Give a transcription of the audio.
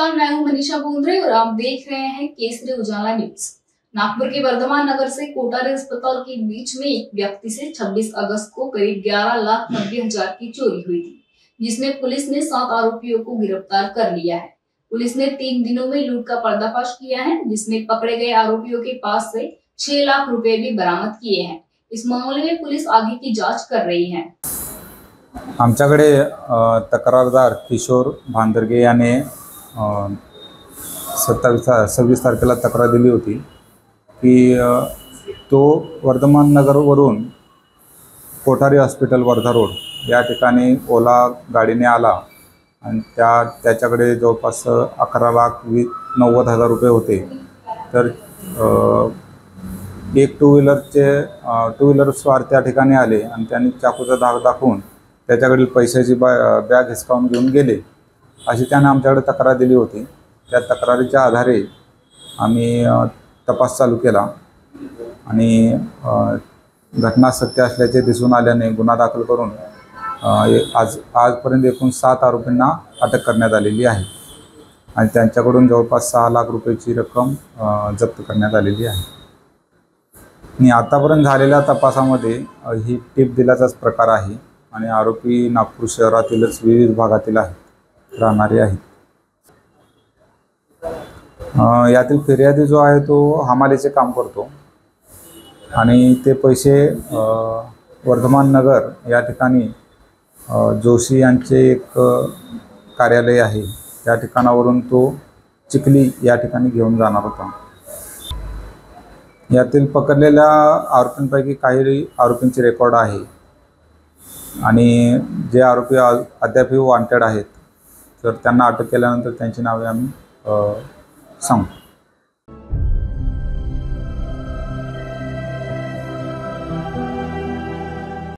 नमस्कार, मैं हूं मनीषा बोंद्रे और आप देख रहे हैं केसरी उजाला न्यूज। नागपुर के वर्धमान नगर से कोठारी अस्पताल के बीच में एक व्यक्ति से 26 अगस्त को करीब 11,90,000 की चोरी हुई थी, जिसमें पुलिस ने 7 आरोपियों को गिरफ्तार कर लिया है। पुलिस ने 3 दिनों में लूट का पर्दाफाश किया है, जिसमें पकड़े गए आरोपियों के पास से 6 लाख रुपए भी बरामद किए हैं। इस मामले में पुलिस आगे की जाँच कर रही है। आमच्याकडे तक्रारदार किशोर भांदरगे याने 26 तारखेला तक्रार दिली होती की तो वर्धमान नगरवरून कोठारी हॉस्पिटल वर्धा रोड या ठिकाणी ओला गाडीने आला आणि त्याच्याकडे जवळपास 11,90,000 रुपये होते। तर एक टू व्हीलर स्वार त्या ठिकाणी आले आणि त्यांनी चाकूचा धाक दाखवून त्याच्याकडील पैशाची बॅग हिसकावून घेऊन गेले, अशी त्याने आमच्याकडे तक्रार दिली होती। त्या तक्रारीच्या आधारे आम्ही तपास चालू केला आणि घटना सत्य असल्याचे दिसून आल्याने गुन्हा दाखल करून आजपर्यंत एकूण 7 आरोपींना अटक करण्यात आलेली आहे आणि त्यांच्याकडून जवळपास 6 लाख रुपयाची रक्कम जप्त करण्यात आलेली आहे। आणि आतापर्यंत झालेल्या तपासामध्ये ही टिप दिल्याचाच प्रकार आहे आणि आरोपी नागपूर शहरातीलच विविध भागातील राहणारे आहेत। यातील फिर्यादी जो आहे तो हमालीचे काम करतो आणि ते पैसे वर्धमान नगर या ठिकाणी जोशी यांचे एक कार्यालय आहे, त्या ठिकाणावरून तो चिखली या ठिकाणी घेऊन जाणार होता। यातील पकडलेल्या आरोपींपैकी काही आरोपींचे रेकॉर्ड आहे आणि जे आरोपी अद्यापही वॉन्टेड आहेत, तर त्यांना अटक केल्यानंतर त्यांची नावे आम्ही सांगू।